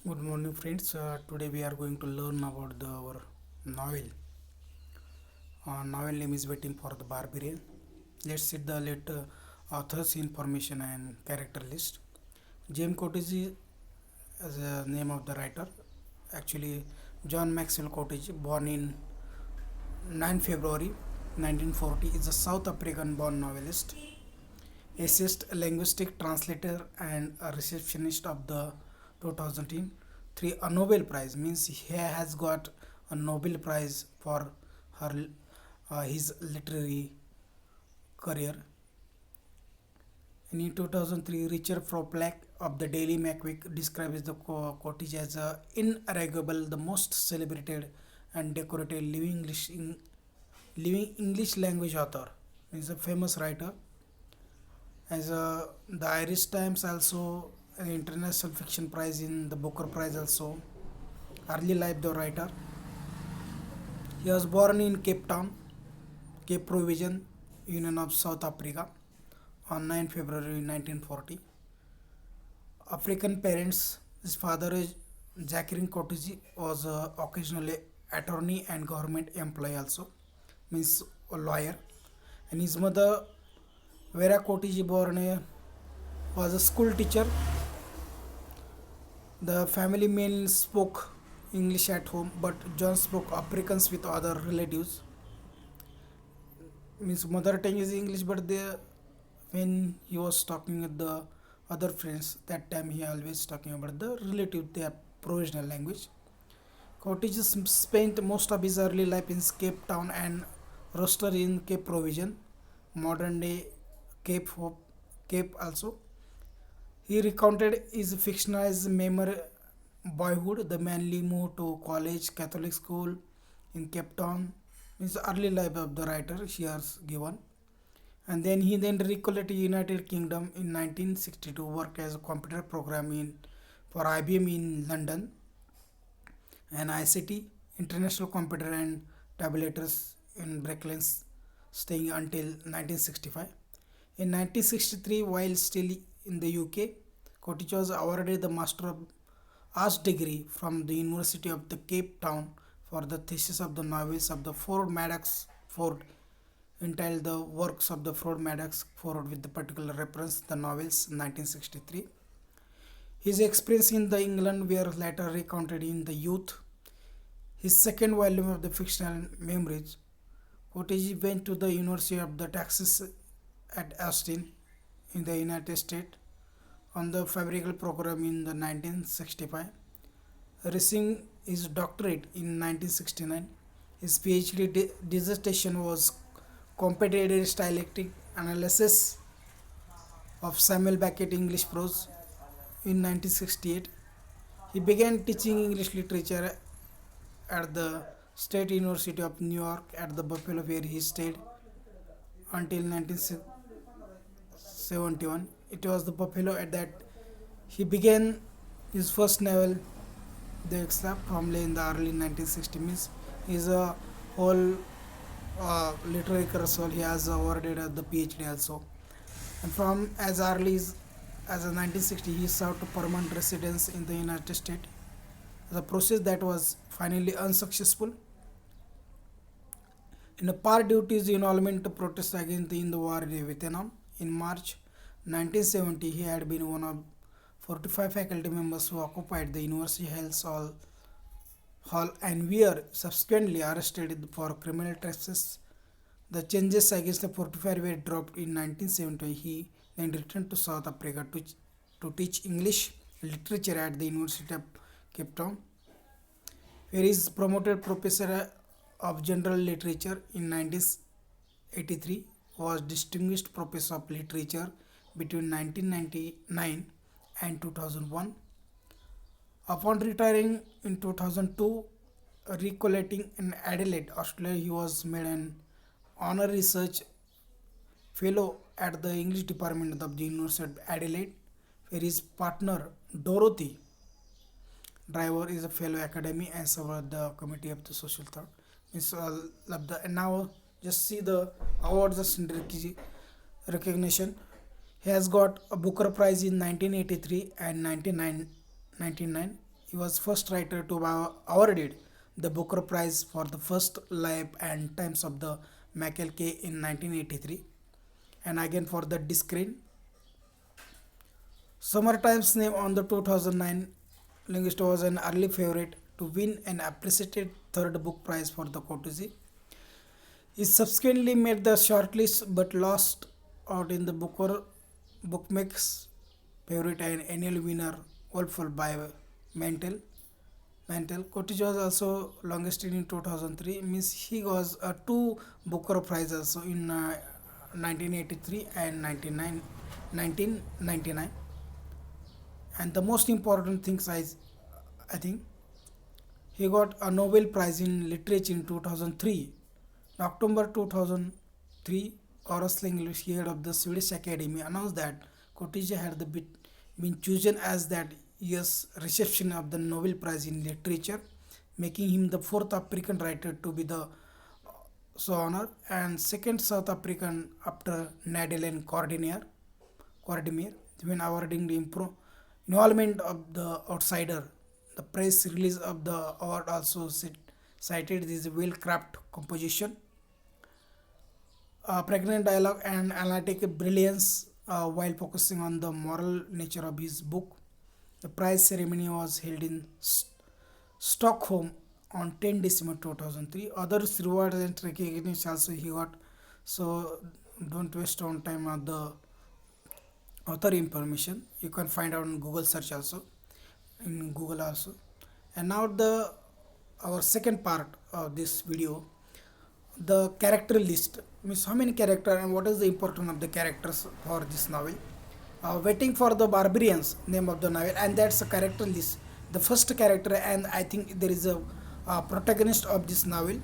Good morning, friends. Today we are going to learn about our novel. Novel name is Waiting for the Barbarian. Let's see the author's information and character list. James Cottage is the name of the writer. Actually, John Maxwell Cottage, born in 9 February 1940, is a South African born novelist, essayist, linguistic translator, and a receptionist of the 2003 a Nobel Prize. Means he has got a Nobel Prize for her his literary career. And in 2003, Richard Froplack of the Daily Macwick describes the cottage as a inarguable, the most celebrated and decorated living English language author. He is a famous writer. As the Irish Times also an international fiction prize in the Booker Prize also. Early life the writer. He was born in Cape Town, Cape Provision, Union of South Africa on 9 February 1940. African parents. His father is Jacqueline Cottee was occasionally attorney and government employee also, means a lawyer. And his mother Vera Cottee born was a school teacher. The family mainly spoke English at home, but John spoke Afrikaans with other relatives. Means mother tongue is English, but when he was talking with the other friends, that time he always talking about the relative, their provisional language. Cottage spent most of his early life in Cape Town and roster in Cape Provision, modern day Cape Hope, Cape also. He recounted his fictionalized memory boyhood, the manly moved to college, Catholic school in Cape Town. His early life of the writer she has given. And then he then recollected United Kingdom in 1962, worked as a computer programmer for IBM in London and ICT, International Computer and Tabulators in Bricklands, staying until 1965. In 1963, while still in the UK, Cottee was awarded the Master of Arts degree from the University of the Cape Town for the thesis of the novels of the Ford Madox Ford, entitled The Works of the Ford Madox Ford with the particular reference the novels 1963. His experience in the England were later recounted in The Youth, his second volume of the fictional memoirs. Cottee went to the University of the Texas at Austin in the United States on the fabrical program in the 1965, receiving his doctorate in 1969. His PhD dissertation was comparative stylistic analysis of Samuel Beckett English prose in 1968. He began teaching English literature at the State University of New York at the Buffalo, where he stayed until 1971. It was the Buffalo at that he began his first novel, The Extra, probably in the early 1960s. He is a whole literary career. He has awarded the PhD also. And from as early as 1960, he served permanent residence in the United States. The process that was finally unsuccessful. In a part due to his involvement to protest against the war in Vietnam, in March 1970, he had been one of 45 faculty members who occupied the University Hall and were subsequently arrested for criminal trespass. The changes against the 45 were dropped in 1970. He then returned to South Africa to teach English literature at the University of Cape Town, where he is promoted professor of general literature in 1983, was distinguished professor of literature between 1999 and 2001. Upon retiring in 2002, recollecting in Adelaide, Australia, he was made an honor research fellow at the English department of the University of Adelaide, where his partner Dorothy Driver is a fellow academy and served the committee of the social thought. And now just see the awards and recognition. He has got a Booker Prize in 1983 and 1999. He was first writer to be awarded the Booker Prize for the first life and times of the McKelkey in 1983, and again for the Discrane. Summer Times name on the 2009 linguist was an early favorite to win an appreciated third book prize for the courtesy. He subsequently made the shortlist but lost out in the Booker bookmakers favorite and annual winner Wolfall by Mantel. Mantel. Cotage was also longest in 2003. Means he was two Booker Prize also in 1983 and 1999. And the most important things I think he got a Nobel Prize in Literature in 2003. In October 2003, Horace English, head of the Swedish Academy, announced that Cotage had been chosen as that year's reception of the Nobel Prize in Literature, making him the fourth African writer to be the so honor and second South African after Nadine Cordimer, when awarding the involvement of the outsider. The press release of the award also cited this well-crafted composition, pregnant dialogue, and analytic brilliance while focusing on the moral nature of his book. The prize ceremony was held in Stockholm on 10 December 2003. Others rewards and recognition also he got. So don't waste on time on the author information. You can find out on Google search also, in Google also. And now the our second part of this video, the character list, means how many character and what is the importance of the characters for this novel. Waiting for the Barbarians name of the novel, and that's a character list, the first character, and I think there is a protagonist of this novel.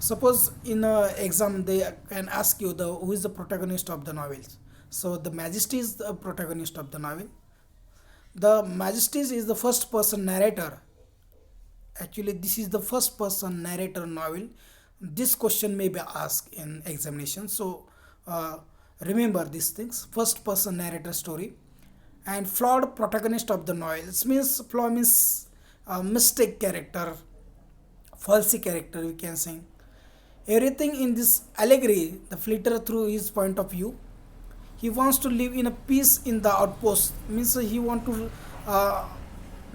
Suppose in a exam they can ask you the who is the protagonist of the novels. So the Majesty is the protagonist of the novel. The Majesty is the first person narrator. Actually, this is the first person narrator novel. This question may be asked in examination. So remember these things. First person narrator story and flawed protagonist of the novel. It means flaw means mistake character, falsy character. We can say everything in this allegory the filter through his point of view. He wants to live in a peace in the outpost, means he want to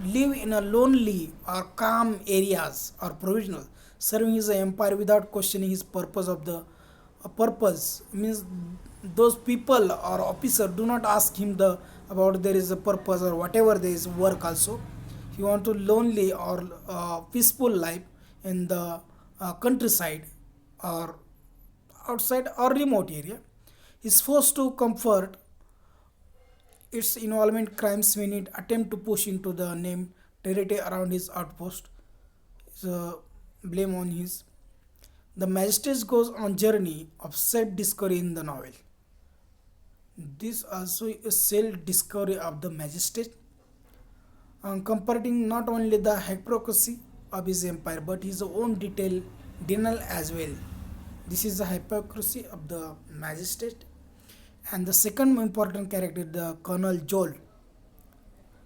live in a lonely or calm areas or provisional, serving his empire without questioning his purpose of the purpose, means those people or officer do not ask him the about there is a purpose or whatever there is work also. He want to lonely or peaceful life in the countryside or outside or remote area. Is forced to comfort its involvement crimes when it attempt to push into the named territory around his outpost. So blame on his. The Majesty goes on journey of self-discovery in the novel. This also is self-discovery of the Majesty, comforting not only the hypocrisy of his empire but his own denial as well. This is the hypocrisy of the Majesty. And the second important character, the Colonel Joel.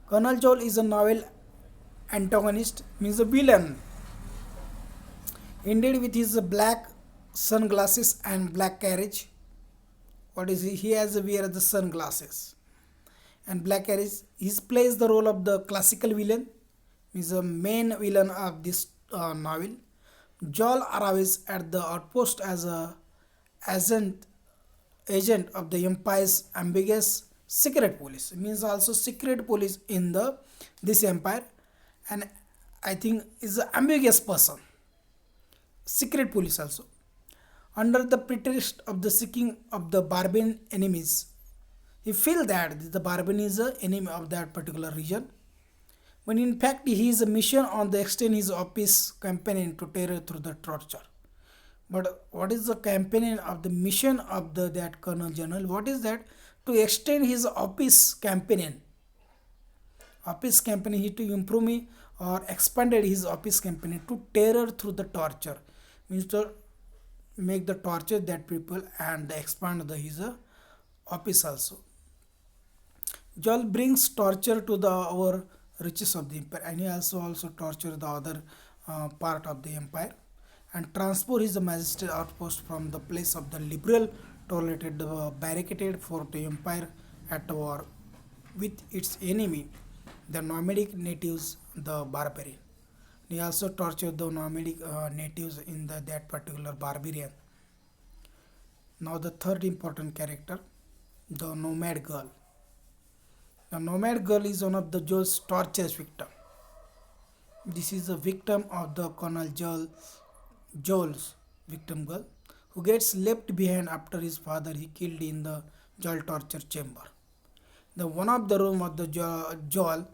Colonel Joel is a novel antagonist, means a villain. Indeed, with his black sunglasses and black carriage. What is he? He has a wear the sunglasses and black carriage. He plays the role of the classical villain. He is the main villain of this novel. Joel arrives at the outpost as a agent agent of the empire's ambiguous secret police. It means also secret police in the this empire, and I think is an ambiguous person. Secret police also. Under the pretext of the seeking of the barbarian enemies, he feel that the barbarian is an enemy of that particular region. When in fact he is a mission on the extend his office campaign to terror through the torture. But what is the campaign of the mission of the that Colonel General? What is that? To extend his office campaign. Office campaign he to improve me or expanded his office campaign to terror through the torture. Means to make the torture that people and expand the his office also. Joel brings torture to the our riches of the empire, and he also tortured the other part of the empire and transport his majesty outpost from the place of the liberal tolerated the barricaded fort to empire at war with its enemy, the nomadic natives, the barbarian. He also tortured the nomadic natives in that particular barbarian. Now the third important character, the nomad girl. The nomad girl is one of the Joel's torture victim. This is a victim of the Colonel Joel's victim girl, who gets left behind after his father he killed in the Joel torture chamber. The one of the room of the Joel,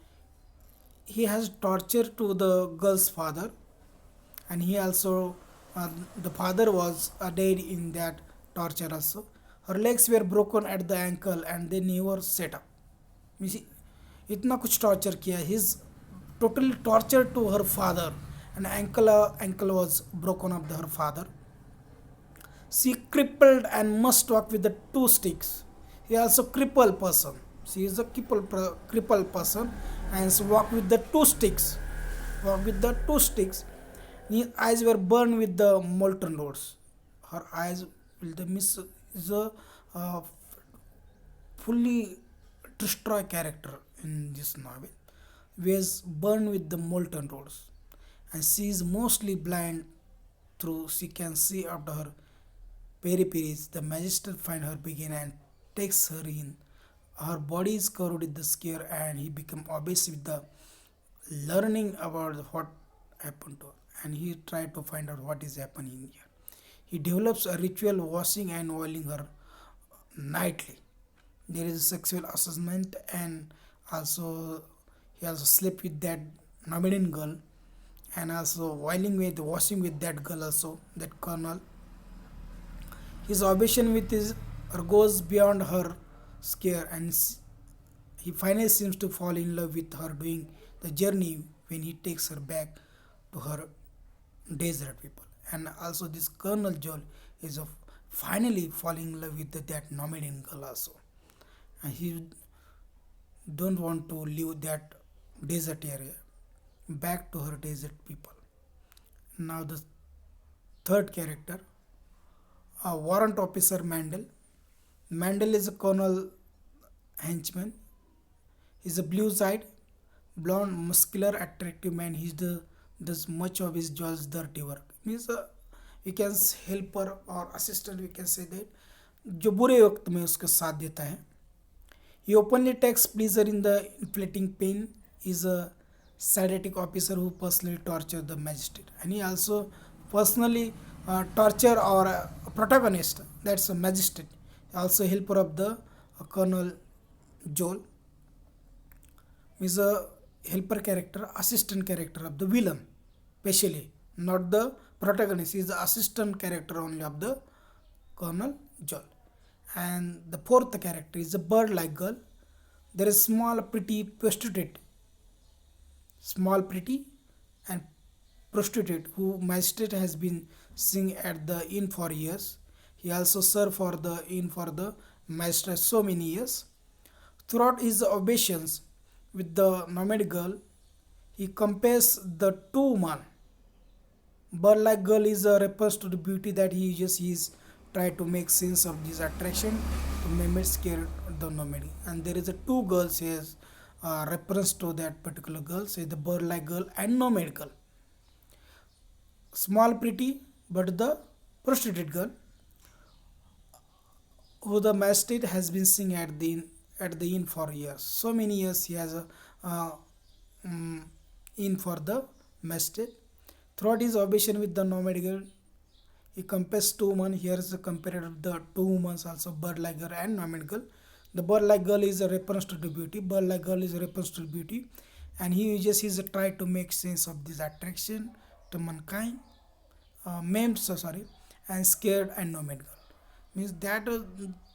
he has tortured to the girl's father, and he also the father was dead in that torture also. Her legs were broken at the ankle and they never set up. You see, इतना कुछ torture किया. His totally torture to her father, and ankle was broken of her father. She crippled and must walk with the two sticks. He also crippled person. She is a crippled person and she walk with the two sticks. Walk with the two sticks. His eyes were burned with the molten rods. Her eyes will the miss is a fully destroy character in this novel. Was burned with the molten rods, and she is mostly blind through she can see after her peripheries. The magistrate finds her begin and takes her in. Her body is covered with the scare, and he becomes obsessed with the learning about what happened to her. And he tried to find out what is happening here. He develops a ritual washing and oiling her nightly. There is a sexual assessment, and also he also slept with that Namidian girl, and also washing with that girl also, that colonel. His obsession with his goes beyond her scare, and he finally seems to fall in love with her during the journey when he takes her back to her desert people. And also this Colonel Joel is of finally falling in love with that Nomadian girl also, and he don't want to leave that desert area back to her desert people. Now the third character, warrant officer Mandel. Mandel is a colonel henchman. He's a blue-eyed, blonde, muscular, attractive man. Does much of his Joel's dirty work. Means we can helper or assistant, we can say that, जो बुरे वक्त में उसका साथ देता है. He openly takes pleasure in the inflicting pain. He is a sadistic officer who personally torture the magistrate, and he also personally torture our protagonist, that's a magistrate. Also helper of the Colonel Joel is a helper character, assistant character of the villain, especially not the protagonist. He is the assistant character only of the Colonel Joel. And the fourth character is a bird-like girl. There is small pretty and prostitute who magistrate has been seeing at the inn for years. He also served for the inn for the magistrate so many years. Throughout his obeisance with the nomad girl, he compares the two women. Bird-like girl is a reference to the beauty that he just is try to make sense of this attraction to mimic scare the nomad. And there is a two girls here, reference to that particular girl, say the bird-like girl and nomad girl. Small pretty but the prostitute girl who the magistrate has been seeing at the inn for years. So many years he has a inn for the magistrate. Throughout his obsession with the nomad girl, he compares two women. Here is a comparative of the two women also, bird-like girl and nomad girl. The bird-like girl is a reference to the beauty. Bird-like girl is a reference to beauty, and he uses his try to make sense of this attraction to mankind, and scared and nomad girl. Means that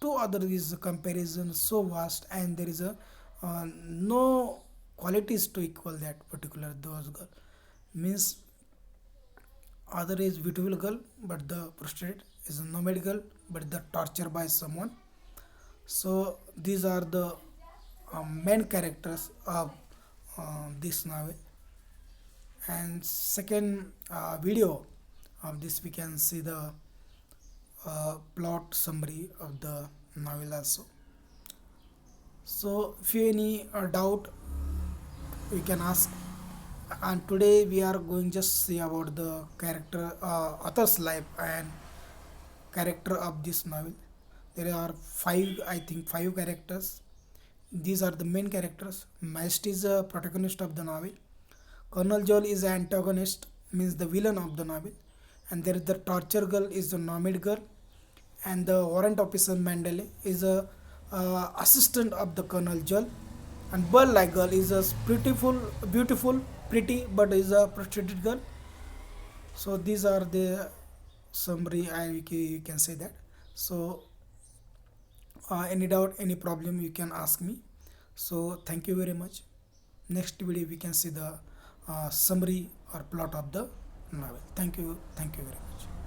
two other is a comparison so vast, and there is a no qualities to equal that particular those girl. Means other is beautiful girl, but the prostitute is a nomad girl, but the torture by someone. So these are the main characters of this novel. And second video of this, we can see the plot summary of the novel also. So if you any doubt, you can ask. And today we are going just see about the character, author's life and character of this novel. There are five, I think, five characters. These are the main characters. Majesty is the protagonist of the novel. Colonel Joel is the antagonist, means the villain of the novel. And there is the torture girl is the nomad girl, and the warrant officer Mandela is a assistant of the Colonel Joel, and Burl like girl is a beautiful, pretty, but is a prostituted girl. So these are the summary. You can say that. So any doubt, any problem, you can ask me. So thank you very much. Next video we can see the summary or plot of the novel. Thank you very much.